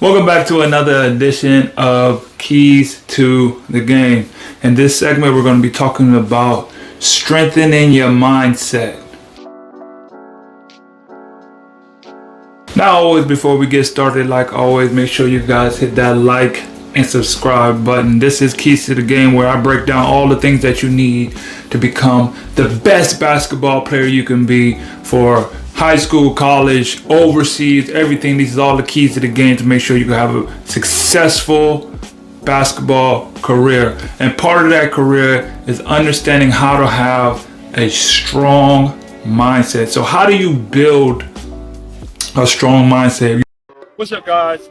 Welcome back to another edition of Keys to the Game. In this segment, we're going to be talking about strengthening your mindset. Now, always before we get started, like always, make sure you guys hit that like and subscribe button. This is Keys to the Game, where I break down all the things that you need to become the best basketball player you can be for high school, college, overseas, everything. These are all the keys to the game to make sure you can have a successful basketball career. And part of that career is understanding how to have a strong mindset. So how do you build a strong mindset? What's up, guys?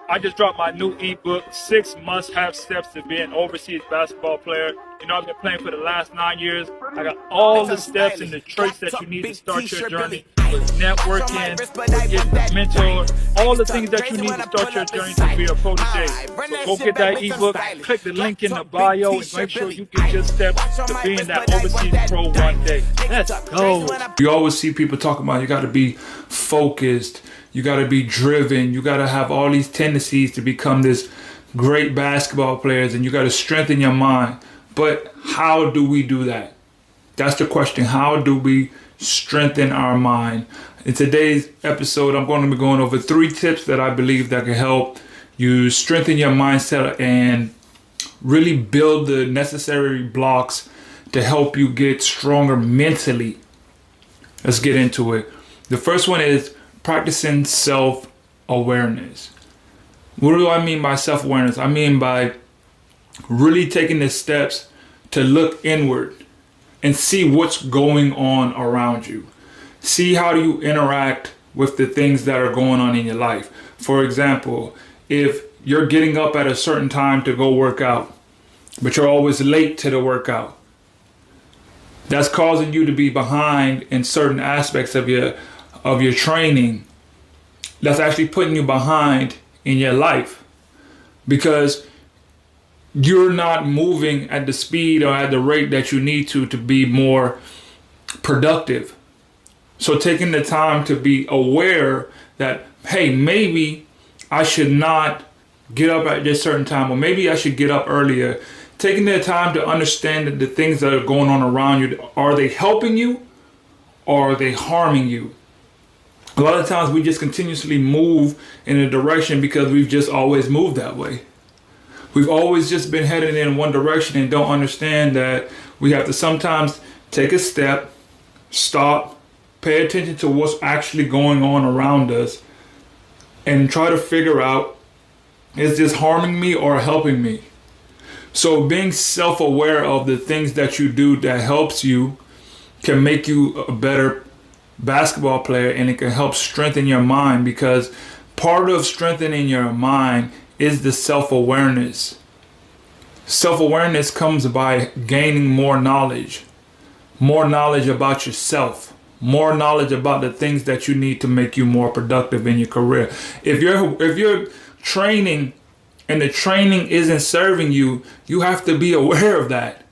I just dropped my new ebook, 6 Must-Have Steps to Be an Overseas Basketball Player. You know, I've been playing for the last 9 years. I got all the steps and the traits that you need to start your journey with networking, with getting a mentor, all the things that you need to start your journey to be a protege. So go get that ebook, click the link in the bio, and make sure you get your steps to being that overseas pro one day. Let's go. You always see people talking about you got to be focused, you got to be driven, you got to have all these tendencies to become this great basketball players, and you got to strengthen your mind. But how do we do that? That's the question. How do we strengthen our mind? In today's episode, I'm going to be going over 3 tips that I believe that can help you strengthen your mindset and really build the necessary blocks to help you get stronger mentally. Let's get into it. The first one is practicing self-awareness. What do I mean by self-awareness? I mean by really taking the steps to look inward and see what's going on around you. See how do you interact with the things that are going on in your life. For example, if you're getting up at a certain time to go work out, but you're always late to the workout, that's causing you to be behind in certain aspects of your training. That's actually putting you behind in your life because you're not moving at the speed or at the rate that you need to be more productive. So taking the time to be aware that, hey, maybe I should not get up at this certain time, or maybe I should get up earlier. Taking the time to understand that the things that are going on around you, are they helping you or are they harming you? A lot of times we just continuously move in a direction because we've just always moved that way. We've always just been headed in one direction and don't understand that we have to sometimes take a step, stop, pay attention to what's actually going on around us, and try to figure out, is this harming me or helping me? So being self-aware of the things that you do that helps you can make you a better basketball player, and it can help strengthen your mind, because part of strengthening your mind is the self-awareness. Self-awareness comes by gaining more knowledge about yourself, more knowledge about the things that you need to make you more productive in your career. If you're training and the training isn't serving you, you have to be aware of that.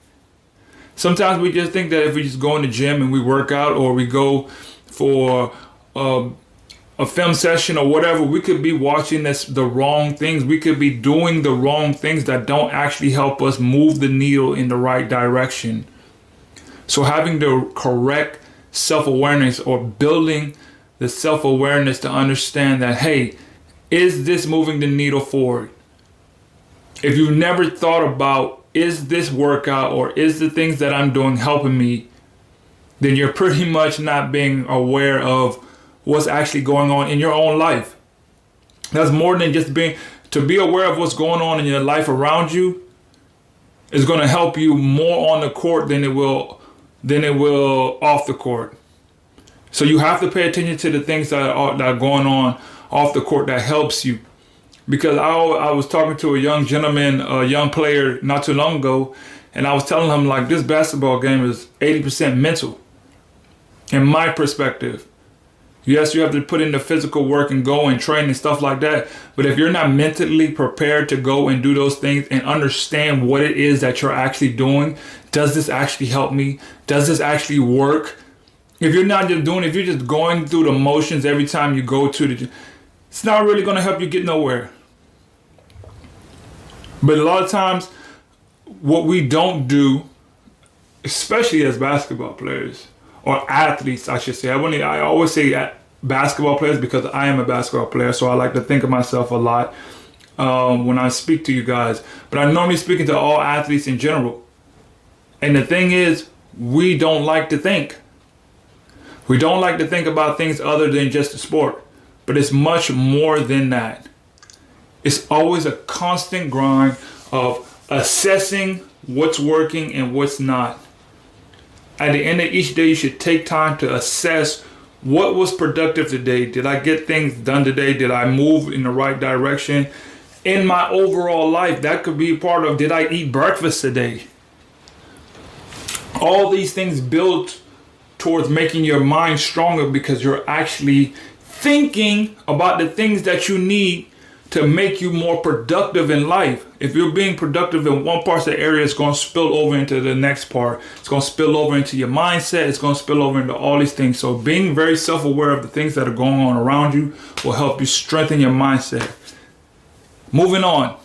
Sometimes we just think that if we just go in the gym and we work out, or we go for a film session or whatever, we could be watching the wrong things. We could be doing the wrong things that don't actually help us move the needle in the right direction. So having the correct self-awareness, or building the self-awareness to understand that, hey, is this moving the needle forward? If you've never thought about, is this workout or is the things that I'm doing helping me, then you're pretty much not being aware of what's actually going on in your own life. That's more than just to be aware of what's going on in your life around you is going to help you more on the court than it will off the court. So you have to pay attention to the things that are going on off the court that helps you. Because I was talking to a young gentleman, a young player not too long ago, and I was telling him, like, this basketball game is 80% mental. In my perspective, yes, you have to put in the physical work and go and train and stuff like that. But if you're not mentally prepared to go and do those things and understand what it is that you're actually doing, does this actually help me? Does this actually work? If you're not just doing it, if you're just going through the motions every time you go to the gym, it's not really going to help you get nowhere. But a lot of times, what we don't do, especially as basketball players or athletes, I should say. I always say basketball players because I am a basketball player, so I like to think of myself a lot when I speak to you guys. But I'm normally speaking to all athletes in general. And the thing is, we don't like to think. We don't like to think about things other than just the sport. But it's much more than that. It's always a constant grind of assessing what's working and what's not. At the end of each day, you should take time to assess what was productive today. Did I get things done today? Did I move in the right direction? In my overall life, that could be part of, did I eat breakfast today? All these things build towards making your mind stronger because you're actually thinking about the things that you need to make you more productive in life. If you're being productive in one part of the area, it's going to spill over into the next part. It's going to spill over into your mindset. It's going to spill over into all these things. So being very self-aware of the things that are going on around you will help you strengthen your mindset. Moving on,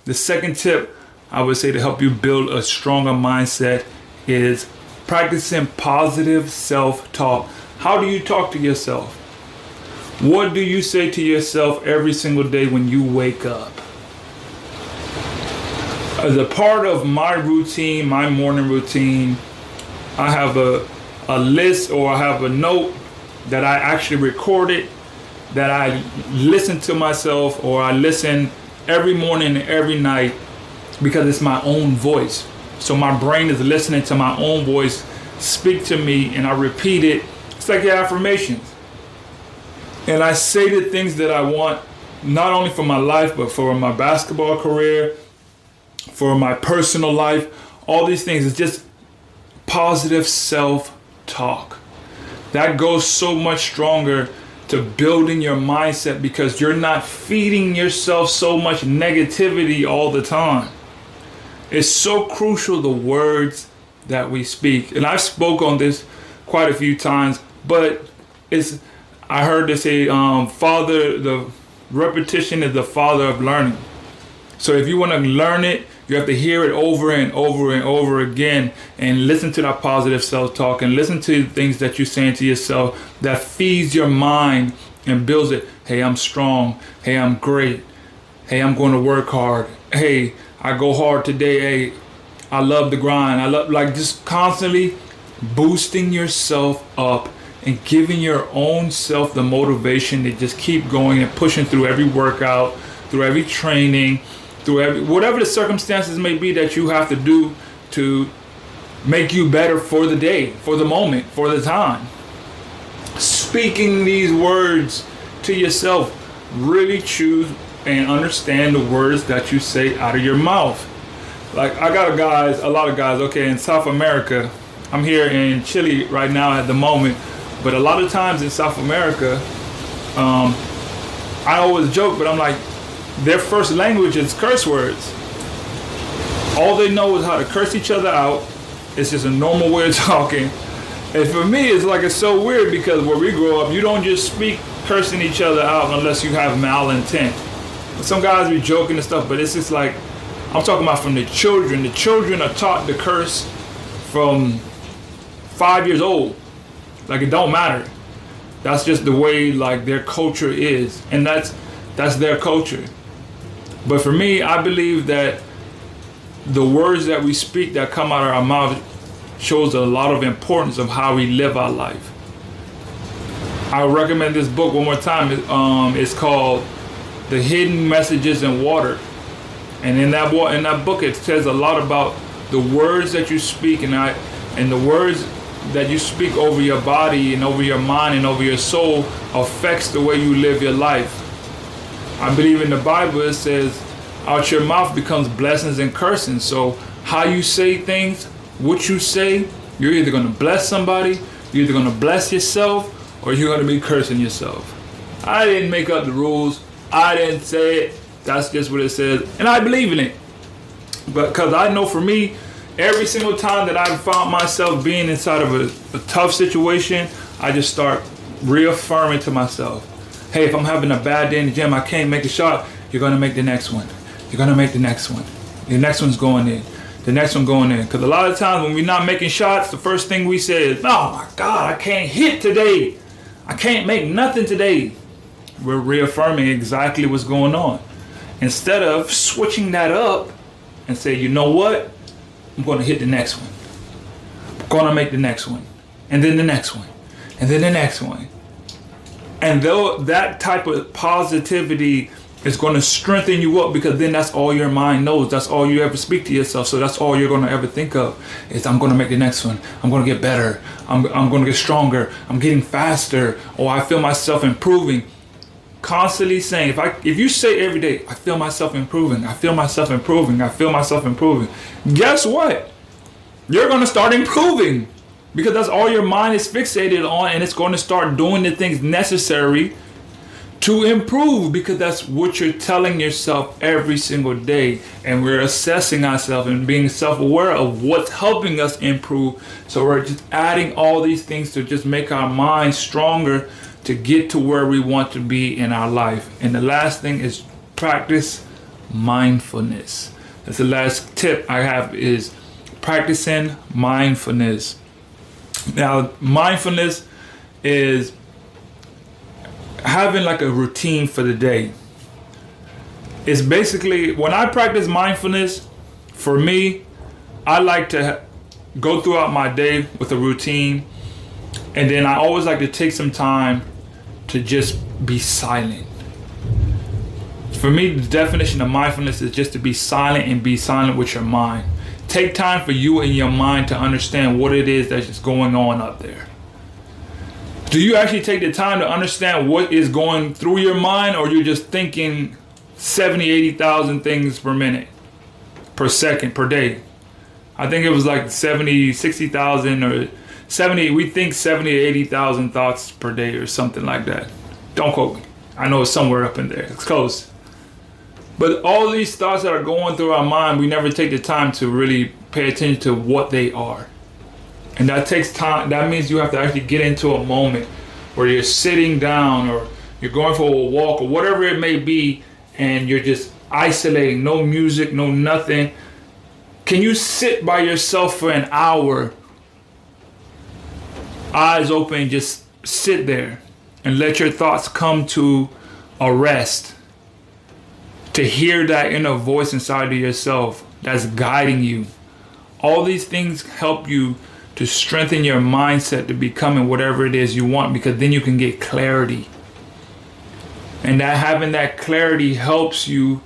the second tip I would say to help you build a stronger mindset is practicing positive self-talk. How do you talk to yourself? What do you say to yourself every single day when you wake up? As a part of my routine, my morning routine, I have a list, or I have a note that I actually recorded, that I listen to myself, or I listen every morning and every night, because it's my own voice. So my brain is listening to my own voice speak to me, and I repeat it. It's like affirmations. And I say the things that I want, not only for my life, but for my basketball career, for my personal life, all these things. It's just positive self-talk. That goes so much stronger to building your mindset because you're not feeding yourself so much negativity all the time. It's so crucial, the words that we speak. And I've spoke on this quite a few times, but I heard they say, the repetition is the father of learning. So if you want to learn it, you have to hear it over and over and over again and listen to that positive self-talk and listen to the things that you're saying to yourself that feeds your mind and builds it. Hey, I'm strong. Hey, I'm great. Hey, I'm going to work hard. Hey, I go hard today. Hey, I love the grind. I love, like, just constantly boosting yourself up and giving your own self the motivation to just keep going and pushing through every workout, through every training, through whatever the circumstances may be that you have to do to make you better for the day, for the moment, for the time. Speaking these words to yourself, really choose and understand the words that you say out of your mouth. Like, I got a lot of guys, okay, in South America. I'm here in Chile right now at the moment, but a lot of times in South America, I always joke, but I'm like, their first language is curse words. All they know is how to curse each other out. It's just a normal way of talking. And for me, it's so weird because where we grow up, you don't just speak cursing each other out unless you have malintent. Some guys be joking and stuff, but it's just like, I'm talking about from the children. The children are taught to curse from 5 years old. Like, it don't matter. That's just the way, like, their culture is. And that's their culture. But for me, I believe that the words that we speak that come out of our mouth shows a lot of importance of how we live our life. I recommend this book one more time. It's called The Hidden Messages in Water. And in that book, it says a lot about the words that you speak and the words that you speak over your body and over your mind and over your soul affects the way you live your life. I believe in the Bible it says, out your mouth becomes blessings and cursings. So how you say things, what you say, you're either going to bless somebody, you're either going to bless yourself, or you're going to be cursing yourself. I didn't make up the rules. I didn't say it. That's just what it says. And I believe in it. But because I know for me, every single time that I've found myself being inside of a tough situation, I just start reaffirming to myself, hey, if I'm having a bad day in the gym, I can't make a shot, you're going to make the next one. You're going to make the next one. The next one's going in. The next one going in. Because a lot of times when we're not making shots, the first thing we say is, oh my God, I can't hit today. I can't make nothing today. We're reaffirming exactly what's going on. Instead of switching that up and say, you know what? I'm going to hit the next one. I'm going to make the next one. And then the next one. And then the next one. And though that type of positivity is going to strengthen you up, because then that's all your mind knows. That's all you ever speak to yourself. So that's all you're going to ever think of is, I'm going to make the next one. I'm going to get better. I'm going to get stronger. I'm getting faster. Or I feel myself improving. Constantly saying, if you say every day, I feel myself improving. I feel myself improving. I feel myself improving. Guess what? You're going to start improving, because that's all your mind is fixated on, and it's going to start doing the things necessary to improve, because that's what you're telling yourself every single day. And we're assessing ourselves and being self-aware of what's helping us improve. So we're just adding all these things to just make our mind stronger to get to where we want to be in our life. And the last thing is practice mindfulness. That's the last tip I have, is practicing mindfulness. Now, mindfulness is having like a routine for the day. It's basically, when I practice mindfulness, for me, I like to go throughout my day with a routine, and then I always like to take some time to just be silent. For me, the definition of mindfulness is just to be silent, and be silent with your mind. Take time for you and your mind to understand what it is that's just going on up there. Do you actually take the time to understand what is going through your mind, or you're just thinking 70, 80,000 things per minute, per second, per day? I think it was like 70, 60,000 or 70. We think 70 to 80,000 thoughts per day or something like that. Don't quote me. I know it's somewhere up in there. It's close. But all these thoughts that are going through our mind, we never take the time to really pay attention to what they are. And that takes time. That means you have to actually get into a moment where you're sitting down, or you're going for a walk, or whatever it may be, and you're just isolating, no music, no nothing. Can you sit by yourself for an hour, eyes open, just sit there and let your thoughts come to a rest, to hear that inner voice inside of yourself that's guiding you? All these things help you to strengthen your mindset to becoming whatever it is you want, because then you can get clarity. And that having that clarity helps you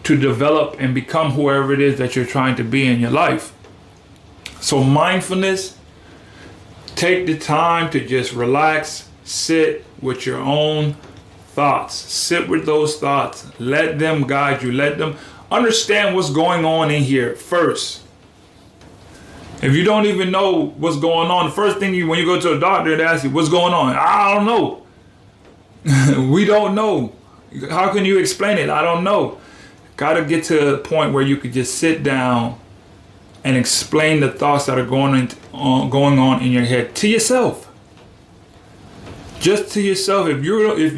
to develop and become whoever it is that you're trying to be in your life. So mindfulness, take the time to just relax, sit with your own thoughts. Sit with those thoughts. Let them guide you. Let them understand what's going on in here first. If you don't even know what's going on, the first thing when you go to a doctor, they ask you, what's going on? I don't know. We don't know. How can you explain it? I don't know. Got to get to a point where you could just sit down and explain the thoughts that are going on in your head to yourself. Just to yourself. If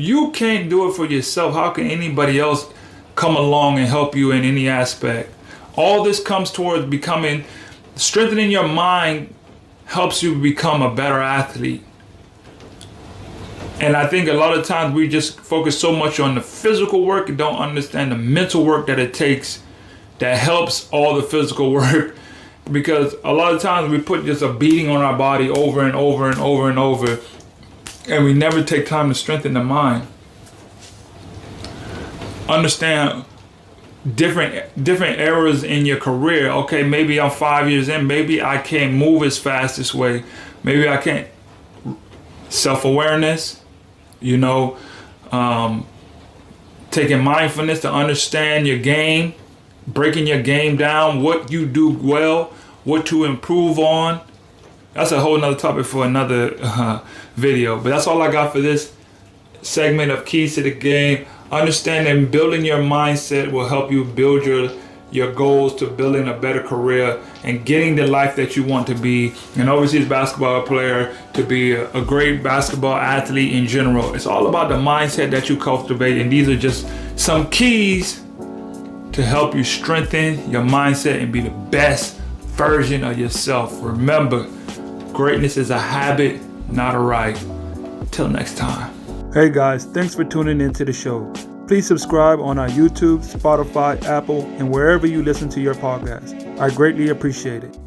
you can't do it for yourself, how can anybody else come along and help you in any aspect? All this comes towards strengthening your mind helps you become a better athlete. And I think a lot of times we just focus so much on the physical work and don't understand the mental work that it takes that helps all the physical work. Because a lot of times we put just a beating on our body over and over and over and over, and we never take time to strengthen the mind. Understand different eras in your career. Okay, maybe I'm 5 years in, maybe I can't move as fast this way, maybe I can't. Self-awareness, taking mindfulness to understand your game, breaking your game down, what you do well, what to improve on. That's a whole nother topic for another video, but that's all I got for this segment of Keys to the Game. Understanding building your mindset will help you build your goals to building a better career and getting the life that you want to be, an overseas basketball player, to be a great basketball athlete in general. It's all about the mindset that you cultivate, and these are just some keys to to help you strengthen your mindset and be the best version of yourself. Remember, greatness is a habit, not a right. Till next time. Hey guys, thanks for tuning into the show. Please subscribe on our YouTube, Spotify, Apple, and wherever you listen to your podcast. I greatly appreciate it.